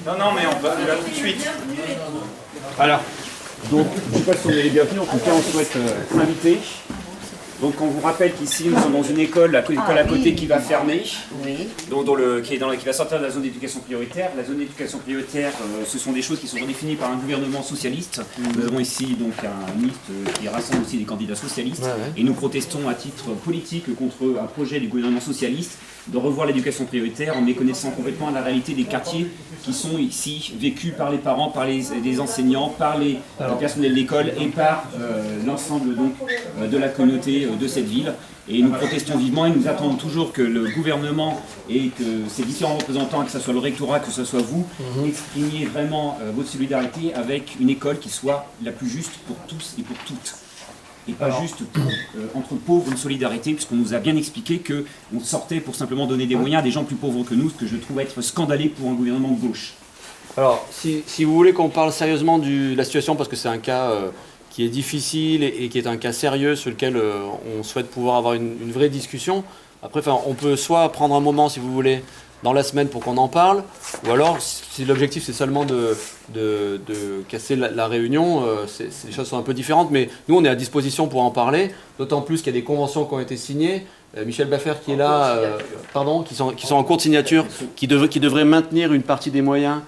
Non, non, mais on va tout de suite. Alors, donc, je ne sais pas si on est les bienvenus, en tout cas, on souhaite s'inviter. Donc, on vous rappelle qu'ici, nous sommes dans une école, l'école à côté qui va fermer, donc, qui va sortir de la zone d'éducation prioritaire. La zone d'éducation prioritaire, ce sont des choses qui sont redéfinies par un gouvernement socialiste. Nous avons ici donc un liste qui rassemble aussi des candidats socialistes, et nous protestons à titre politique contre un projet du gouvernement socialiste de revoir l'éducation prioritaire en méconnaissant complètement la réalité des quartiers qui sont ici vécus par les parents, par les enseignants, par le personnel de l'école et par l'ensemble donc de la communauté de cette ville. Et nous protestons vivement et nous attendons toujours que le gouvernement et que ses différents représentants, que ce soit le rectorat, que ce soit vous, exprimiez vraiment votre solidarité avec une école qui soit la plus juste pour tous et pour toutes. Et pas juste entre pauvres, une solidarité, puisqu'on nous a bien expliqué qu'on sortait pour simplement donner des moyens à des gens plus pauvres que nous, ce que je trouve être scandaleux pour un gouvernement de gauche. Alors, si vous voulez qu'on parle sérieusement de la situation, parce que c'est un cas qui est difficile et qui est un cas sérieux sur lequel on souhaite pouvoir avoir une vraie discussion, après, on peut soit prendre un moment, si vous voulez, dans la semaine pour qu'on en parle, ou alors, si l'objectif c'est seulement de casser la réunion, les choses sont un peu différentes, mais nous on est à disposition pour en parler, d'autant plus qu'il y a des conventions qui ont été signées. Michel Baffer qui est là, qui sont en cours de signature, qui devraient maintenir une partie des moyens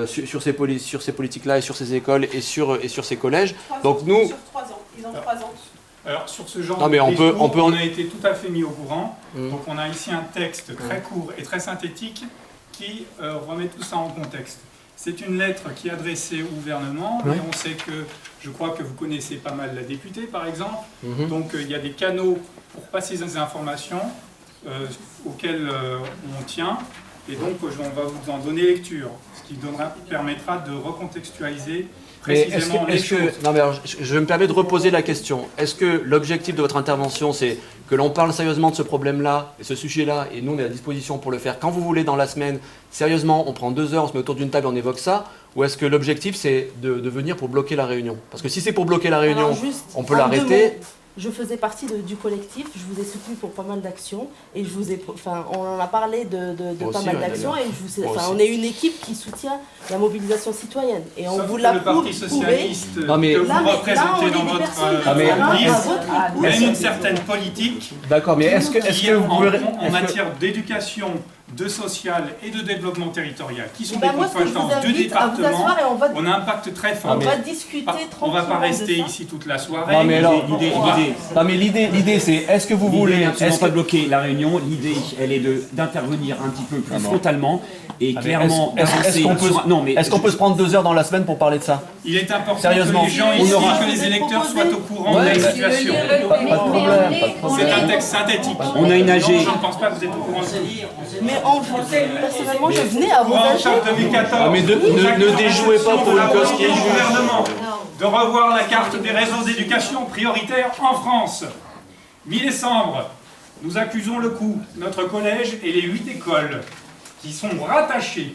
sur ces politiques-là et sur ces écoles et sur ces collèges. Donc nous... Sur 3 ans, ils ont 3 ans. Alors sur ce genre Non, mais on a été tout à fait mis au courant. Donc on a ici un texte très court et très synthétique qui remet tout ça en contexte. C'est une lettre qui est adressée au gouvernement, et on sait que, je crois que vous connaissez pas mal la députée par exemple, donc il y a des canaux pour passer ces informations auxquels on tient, et donc on va vous en donner lecture, ce qui permettra de recontextualiser précisément les choses. Non, mais alors, je me permets de reposer la question. Est-ce que l'objectif de votre intervention, c'est que l'on parle sérieusement de ce problème-là, et ce sujet-là, et nous on est à disposition pour le faire quand vous voulez dans la semaine, sérieusement, on prend 2 heures, on se met autour d'une table, on évoque ça, ou est-ce que l'objectif c'est de venir pour bloquer la réunion? Parce que si c'est pour bloquer la réunion, on peut l'arrêter. Je faisais partie du collectif, je vous ai soutenu pour pas mal d'actions, et on en a parlé de pas mal d'actions, et on est une équipe qui soutient la mobilisation citoyenne, et on vous l'a prouvé. Le Parti socialiste que vous représentez dans votre liste, il y a une certaine politique. D'accord, mais est-ce que vous pouvez... en matière d'éducation, de social et de développement territorial, qui sont des moi, compétences du département, on a un impact très fort. On va discuter tranquillement. On ne va pas rester ici toute la soirée. Non, mais alors, l'idée c'est, est-ce que vous voulez... Est-ce pas bloquer la réunion? L'idée, elle est d'intervenir un petit peu plus frontalement et clairement... Est-ce qu'on peut se prendre 2 heures dans la semaine pour parler de ça? Il est important Sérieusement, que les gens ici, que les électeurs soient au courant de la situation. Pas de problème. C'est un texte synthétique. On a une AG. Je ne pense pas que vous êtes au courant de ça. Mais personnellement, je venais à vos AG. En 2014, mais ne déjouez pas pour une cause qui est juste. Gouvernement de revoir la carte des réseaux d'éducation prioritaires en France. Mi-décembre, nous accusons le coup. Notre collège et les 8 écoles qui sont rattachées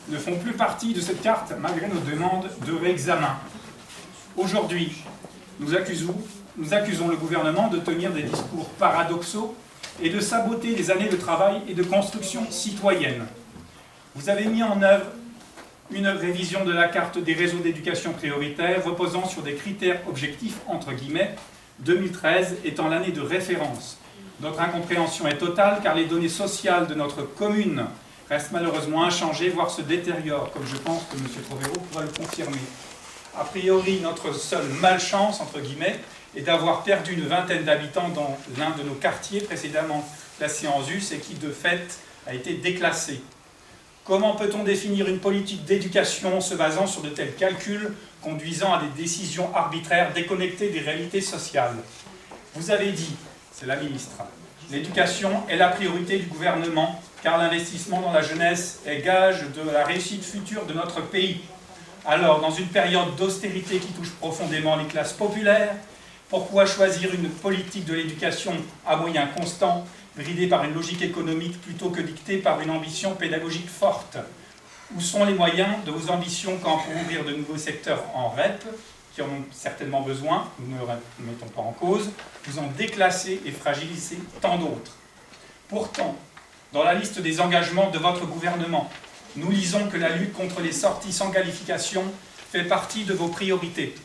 ne font plus partie de cette carte malgré nos demandes de réexamen. Aujourd'hui, nous accusons le gouvernement de tenir des discours paradoxaux et de saboter les années de travail et de construction citoyenne. Vous avez mis en œuvre une révision de la carte des réseaux d'éducation prioritaire reposant sur des critères objectifs, entre guillemets, 2013 étant l'année de référence. Notre incompréhension est totale car les données sociales de notre commune restent malheureusement inchangées, voire se détériorent, comme je pense que M. Provero pourra le confirmer. A priori, notre seule malchance, entre guillemets, est d'avoir perdu une vingtaine d'habitants dans l'un de nos quartiers précédemment classés en ZUS et qui, de fait, a été déclassé. Comment peut-on définir une politique d'éducation se basant sur de tels calculs conduisant à des décisions arbitraires déconnectées des réalités sociales? Vous avez dit, c'est la ministre, l'éducation est la priorité du gouvernement car l'investissement dans la jeunesse est gage de la réussite future de notre pays. Alors, dans une période d'austérité qui touche profondément les classes populaires, pourquoi choisir une politique de l'éducation à moyens constants, bridée par une logique économique plutôt que dictée par une ambition pédagogique forte? Où sont les moyens de vos ambitions quand pour ouvrir de nouveaux secteurs en REP, qui en ont certainement besoin, nous ne le mettons pas en cause, vous en déclassez et fragilisez tant d'autres? Pourtant, dans la liste des engagements de votre gouvernement, nous lisons que la lutte contre les sorties sans qualification fait partie de vos priorités.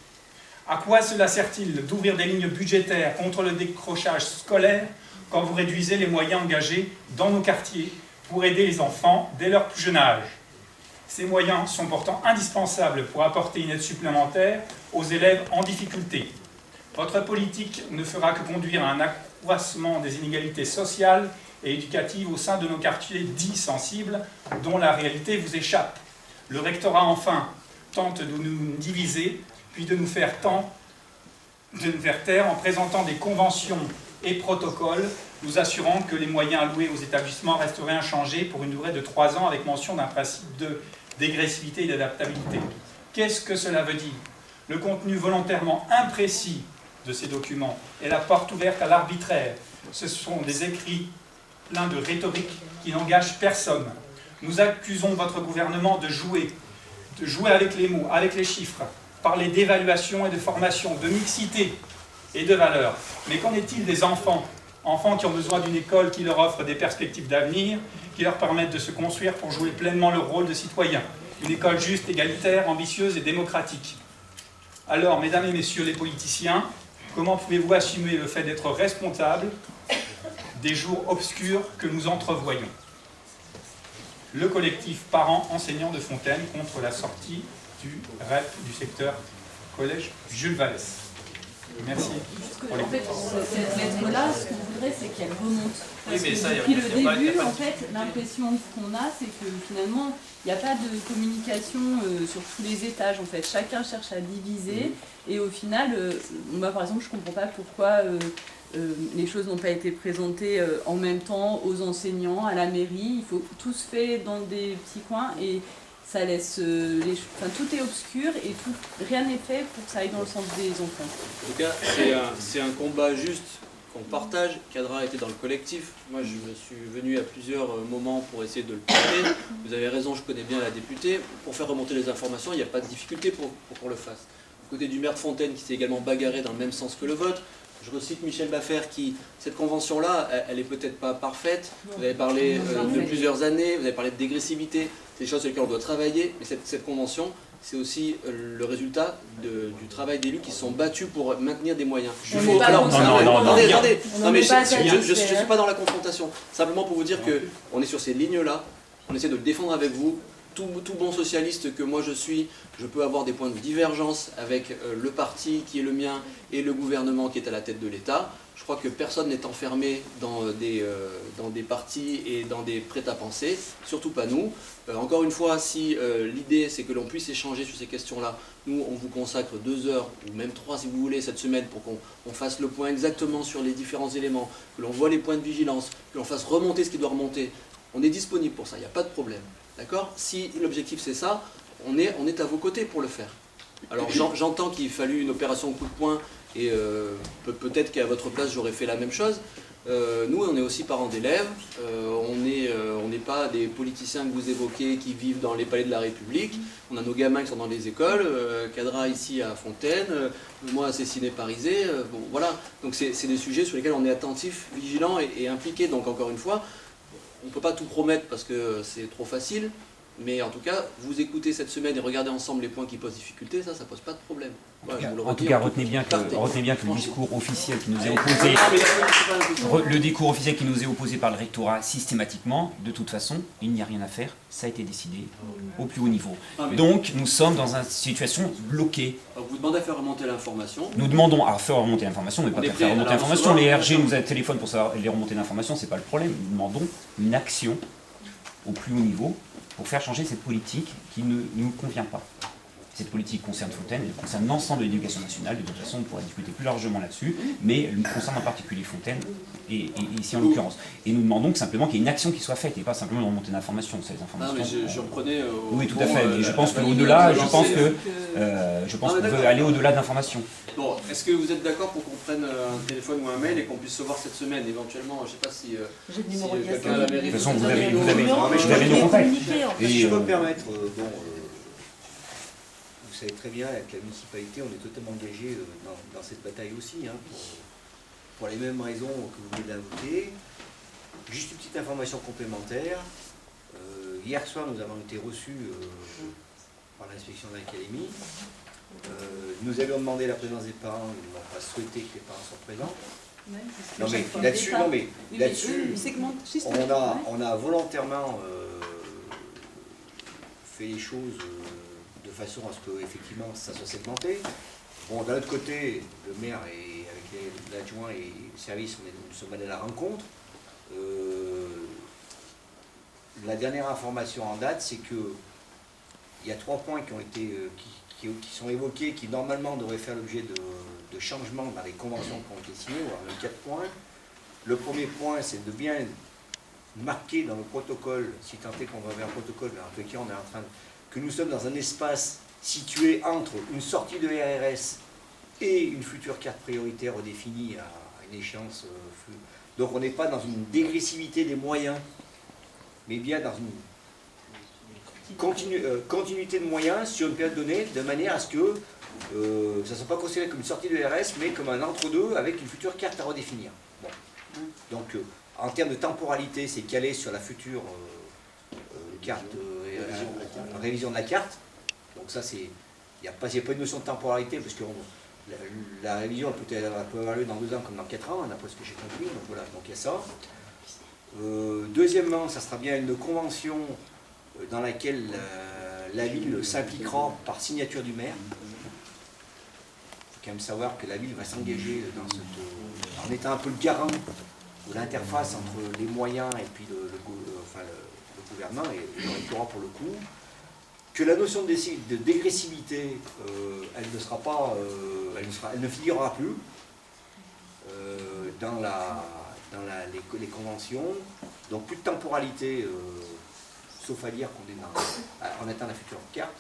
À quoi cela sert-il d'ouvrir des lignes budgétaires contre le décrochage scolaire quand vous réduisez les moyens engagés dans nos quartiers pour aider les enfants dès leur plus jeune âge? Ces moyens sont pourtant indispensables pour apporter une aide supplémentaire aux élèves en difficulté. Votre politique ne fera que conduire à un accroissement des inégalités sociales et éducatives au sein de nos quartiers dits sensibles, dont la réalité vous échappe. Le rectorat, enfin, tente de nous diviser, puis de nous faire taire en présentant des conventions et protocoles, nous assurant que les moyens alloués aux établissements resteraient inchangés pour une durée de 3 ans avec mention d'un principe de dégressivité et d'adaptabilité. Qu'est-ce que cela veut dire? Le contenu volontairement imprécis de ces documents est la porte ouverte à l'arbitraire. Ce sont des écrits pleins de rhétorique qui n'engagent personne. Nous accusons votre gouvernement de jouer avec les mots, avec les chiffres, parler d'évaluation et de formation, de mixité et de valeur. Mais qu'en est-il des enfants? Enfants qui ont besoin d'une école qui leur offre des perspectives d'avenir, qui leur permettent de se construire pour jouer pleinement leur rôle de citoyen. Une école juste, égalitaire, ambitieuse et démocratique. Alors, mesdames et messieurs les politiciens, comment pouvez-vous assumer le fait d'être responsable des jours obscurs que nous entrevoyons? Le collectif parents-enseignants de Fontaine contre la sortie du REP du secteur collège Jules Vallès. Merci. En fait, cette lettre-là, ce qu'on voudrait, c'est qu'elle remonte. Parce Oui, mais ça, que depuis le début, en fait, l'impression qu'on a, c'est que finalement, il n'y a pas de communication sur tous les étages. En fait, chacun cherche à diviser. Et au final, moi, par exemple, je ne comprends pas pourquoi les choses n'ont pas été présentées en même temps aux enseignants, à la mairie. Il faut tout se fait dans des petits coins et ça laisse tout est obscur et rien n'est fait pour que ça aille dans le sens des enfants. En tout cas, c'est un combat juste qu'on partage. Cadra était dans le collectif. Moi, je me suis venu à plusieurs moments pour essayer de le porter. Vous avez raison, je connais bien la députée. Pour faire remonter les informations, il n'y a pas de difficulté pour qu'on le fasse. Du côté du maire de Fontaine, qui s'est également bagarré dans le même sens que le vôtre, je recite Michel Baffer qui, cette convention-là, elle est peut-être pas parfaite. Vous avez parlé de plusieurs années, vous avez parlé de dégressivité, c'est des choses sur lesquelles on doit travailler, mais cette convention, c'est aussi le résultat du travail d'élus qui se sont battus pour maintenir des moyens. Attendez, non mais je ne suis pas dans la confrontation. Simplement pour vous dire qu'on est sur ces lignes-là, on essaie de le défendre avec vous. Tout bon socialiste que moi je suis, je peux avoir des points de divergence avec le parti qui est le mien et le gouvernement qui est à la tête de l'État. Je crois que personne n'est enfermé dans des partis et dans des prêts-à-penser, surtout pas nous. Encore une fois, si l'idée c'est que l'on puisse échanger sur ces questions-là, nous on vous consacre 2 heures ou même 3 si vous voulez cette semaine pour qu'on fasse le point exactement sur les différents éléments, que l'on voit les points de vigilance, que l'on fasse remonter ce qui doit remonter. On est disponible pour ça, il n'y a pas de problème. D'accord? Si l'objectif c'est ça, on est à vos côtés pour le faire. Alors j'entends qu'il fallu une opération coup de poing et peut-être qu'à votre place j'aurais fait la même chose. Nous on est aussi parents d'élèves, on n'est pas des politiciens que vous évoquez qui vivent dans les palais de la République. On a nos gamins qui sont dans les écoles, Cadra ici à Fontaine, moi à Cessiné-Parisé, bon voilà. Donc c'est des sujets sur lesquels on est attentif, vigilant et impliqué. Donc encore une fois, on ne peut pas tout promettre parce que c'est trop facile, mais en tout cas, vous écoutez cette semaine et regardez ensemble les points qui posent difficulté, ça pose pas de problème. Voilà, en tout cas, retenez bien que le discours officiel qui nous est opposé, par le rectorat systématiquement, de toute façon, il n'y a rien à faire, ça a été décidé au plus haut niveau. Donc, nous sommes dans une situation bloquée. Vous demandez à faire remonter l'information. Nous demandons à faire remonter l'information, mais pas à faire remonter l'information. Les RG nous téléphonent pour savoir les remonter l'information, c'est pas le problème. Nous demandons une action au plus haut niveau pour faire changer cette politique qui ne nous convient pas. Cette politique concerne Fontaine, elle concerne l'ensemble de l'éducation nationale, de toute façon on pourra discuter plus largement là-dessus, mais elle concerne en particulier Fontaine, et ici en l'occurrence. Et nous demandons simplement qu'il y ait une action qui soit faite, et pas simplement de remonter d'informations. Ces informations. Non, mais je reprenais oui, tout à fait, mais je pense qu'au-delà, je pense qu'on veut aller au-delà d'informations. Bon, est-ce que vous êtes d'accord pour qu'on prenne un téléphone ou un mail et qu'on puisse se voir cette semaine, éventuellement, je ne sais pas si quelqu'un à la mairie... De toute façon, vous avez nos contacts. Et si je peux me permettre, vous savez très bien qu'à la municipalité, on est totalement engagé dans cette bataille aussi, hein, pour les mêmes raisons que vous venez d'invoquer. Juste une petite information complémentaire. hier soir, nous avons été reçus par l'inspection de l'académie. Nous avions demandé la présence des parents, ils n'ont pas souhaité que les parents soient présents. Non mais là-dessus, on a volontairement fait les choses de façon à ce que effectivement ça soit segmenté. Bon, d'un autre côté, le maire et avec l'adjoint et le service, nous sommes allés à la rencontre. La dernière information en date, c'est que il y a 3 points qui ont été qui sont évoqués, qui normalement devraient faire l'objet de changements dans les conventions qui ont été signées, voire même 4 points. Le premier point, c'est de bien marquer dans le protocole, si tant est qu'on va vers un protocole, mais en tout cas on est en train de, que nous sommes dans un espace situé entre une sortie de RRS et une future carte prioritaire redéfinie à une échéance. Donc on n'est pas dans une dégressivité des moyens, mais bien dans une continuité de moyens sur une période donnée, de manière à ce que ça ne soit pas considéré comme une sortie de RS, mais comme un entre-deux avec une future carte à redéfinir. Bon. Donc, en termes de temporalité, c'est calé sur la future carte, révision de la carte. Donc ça, il n'y a pas une notion de temporalité, parce que la révision peut avoir lieu dans 2 ans comme dans 4 ans, d'après ce que j'ai compris. Donc voilà, donc il y a ça. Deuxièmement, ça sera bien une convention dans laquelle la ville s'impliquera par signature du maire. Il faut quand même savoir que la ville va s'engager en étant un peu le garant de l'interface entre les moyens et puis le gouvernement et le rectorat pour le coup. Que la notion de dégressivité, elle ne figurera plus dans les conventions. Donc plus de temporalité. Sauf à dire qu'on atteint la future carte.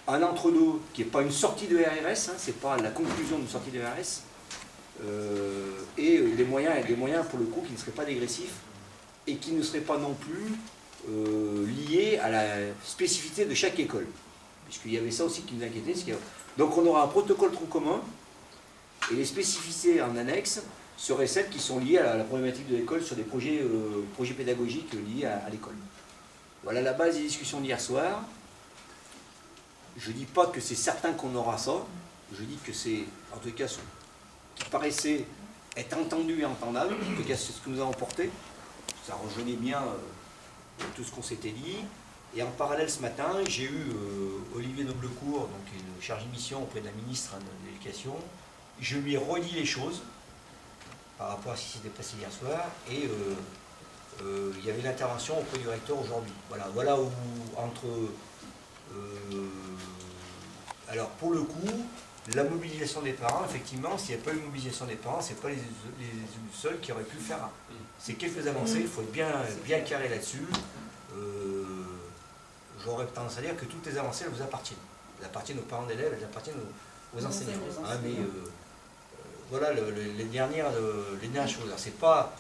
Un entre-deux qui n'est pas une sortie de RRS, hein, c'est pas la conclusion d'une sortie de RRS, et des moyens pour le coup qui ne seraient pas dégressifs et qui ne seraient pas non plus liés à la spécificité de chaque école. Puisqu'il y avait ça aussi qui nous inquiétait. Donc on aura un protocole tronc commun et les spécificités en annexe seraient celles qui sont liées à la problématique de l'école sur des projets pédagogiques liés à l'école. Voilà la base des discussions d'hier soir. Je ne dis pas que c'est certain qu'on aura ça. Je dis que c'est, en tout cas, ce qui paraissait être entendu et entendable. En tout cas, c'est ce que nous avons porté. Ça rejoignait bien tout ce qu'on s'était dit. Et en parallèle, ce matin, j'ai eu Olivier Noblecourt, donc une chargée de mission auprès de la ministre de l'Éducation. Je lui ai redit les choses par rapport à ce qui s'était passé hier soir. Et il y avait l'intervention auprès du recteur aujourd'hui. Voilà où entre... alors pour le coup, la mobilisation des parents, effectivement, s'il n'y a pas eu mobilisation des parents, ce n'est pas les seuls qui auraient pu le faire. C'est quelques avancées, il faut être bien carré là-dessus. J'aurais tendance à dire que toutes les avancées, elles vous appartiennent. Elles appartiennent aux parents d'élèves, elles appartiennent aux enseignants. Mais voilà les dernières choses. C'est pas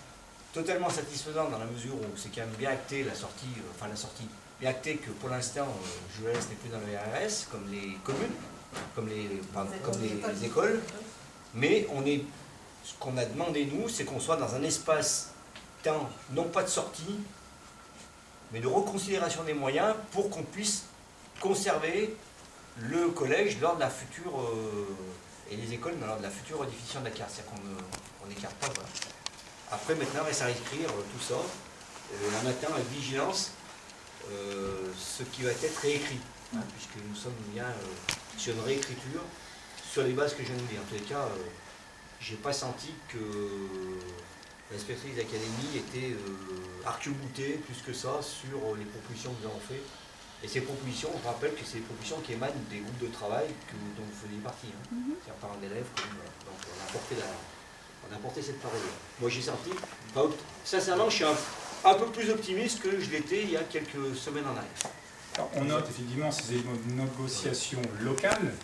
totalement satisfaisant dans la mesure où c'est quand même bien acté la sortie, bien acté que pour l'instant, Jules n'est plus dans le RRS, comme les communes, comme les écoles, mais ce qu'on a demandé nous, c'est qu'on soit dans un espace-temps, non pas de sortie, mais de reconsidération des moyens pour qu'on puisse conserver le collège lors de la future, et les écoles lors de la future redéfinition de la carte, c'est-à-dire qu'on n'écarte pas. Voilà. Après, maintenant, il reste à réécrire tout ça, en attendant avec vigilance ce qui va être réécrit, puisque nous sommes bien sur une réécriture, sur les bases que je viens de vous dire. En tous les cas, je n'ai pas senti que l'inspectrice d'académie était arc-boutée plus que ça sur les propositions que nous avons faites. Et ces propositions, je rappelle que c'est des propositions qui émanent des groupes de travail dont vous faisiez partie, c'est-à-dire parents d'élèves. Donc on a porté cette parole. Moi j'ai senti, sincèrement, je suis un peu plus optimiste que je l'étais il y a quelques semaines en arrière. Alors, on note effectivement ces négociations locales.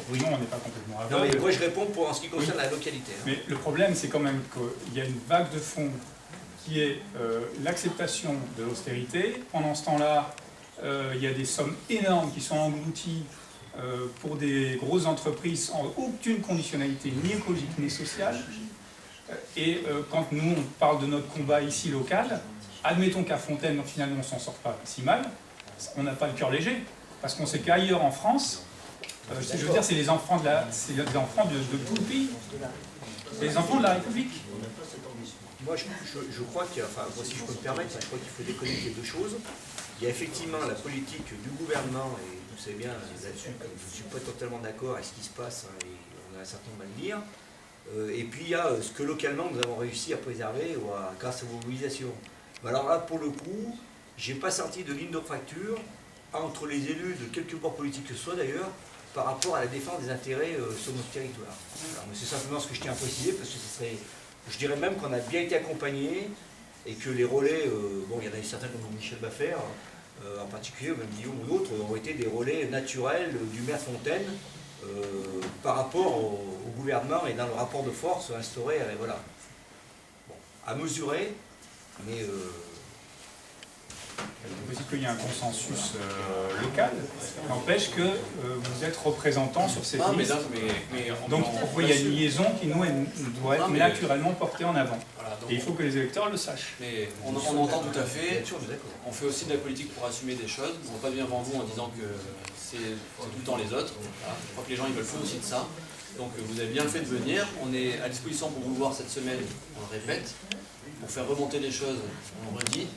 Oui, non, on n'est pas complètement aveugle. Non, mais moi je réponds en ce qui concerne la localité. Mais le problème, c'est quand même qu'il y a une vague de fonds qui est l'acceptation de l'austérité. Pendant ce temps-là, il y a des sommes énormes qui sont englouties pour des grosses entreprises sans aucune conditionnalité, ni écologique ni sociale. Et quand nous, on parle de notre combat ici local, Admettons qu'à Fontaine, finalement, on ne s'en sort pas si mal. On n'a pas le cœur léger, parce qu'on sait qu'ailleurs en France, je veux dire, c'est les enfants de tout le pays. C'est les enfants de la République. Moi, je crois qu'il y a, enfin, moi, si je peux me permettre, je crois qu'il faut déconnecter deux choses. Il y a effectivement la politique du gouvernement, et vous savez bien là-dessus, comme je ne suis pas totalement d'accord avec ce qui se passe, hein, et on a un certain nombre à le dire. Et puis il y a ce que localement nous avons réussi à préserver grâce à vos mobilisations. Mais alors là, pour le coup, j'ai pas senti de ligne de fracture entre les élus de quelque bord politique que ce soit d'ailleurs, par rapport à la défense des intérêts sur notre territoire. C'est simplement ce que je tiens à préciser, parce que ce serait, je dirais même qu'on a bien été accompagnés, et que les relais, bon, il y en a certains comme Michel Baffert, en particulier, même Guillaume ou d'autres, ont été des relais naturels du maire Fontaine par rapport au gouvernement et dans le rapport de force instauré, voilà. Bon, à mesurer, mais... Il est possible qu'il y ait un consensus local, n'empêche que vous êtes représentant sur cette liste. Donc il y a une liaison qui nous doit être naturellement portée en avant. Voilà, et il faut que les électeurs le sachent. Mais on entend tout à fait, on fait aussi de la politique pour assumer des choses. On ne va pas venir devant vous en disant que c'est tout le temps les autres. Voilà. Je crois que les gens ils veulent plus aussi de ça. Donc vous avez bien fait de venir. On est à disposition pour vous voir cette semaine, on le répète. Pour faire remonter les choses, on le redit.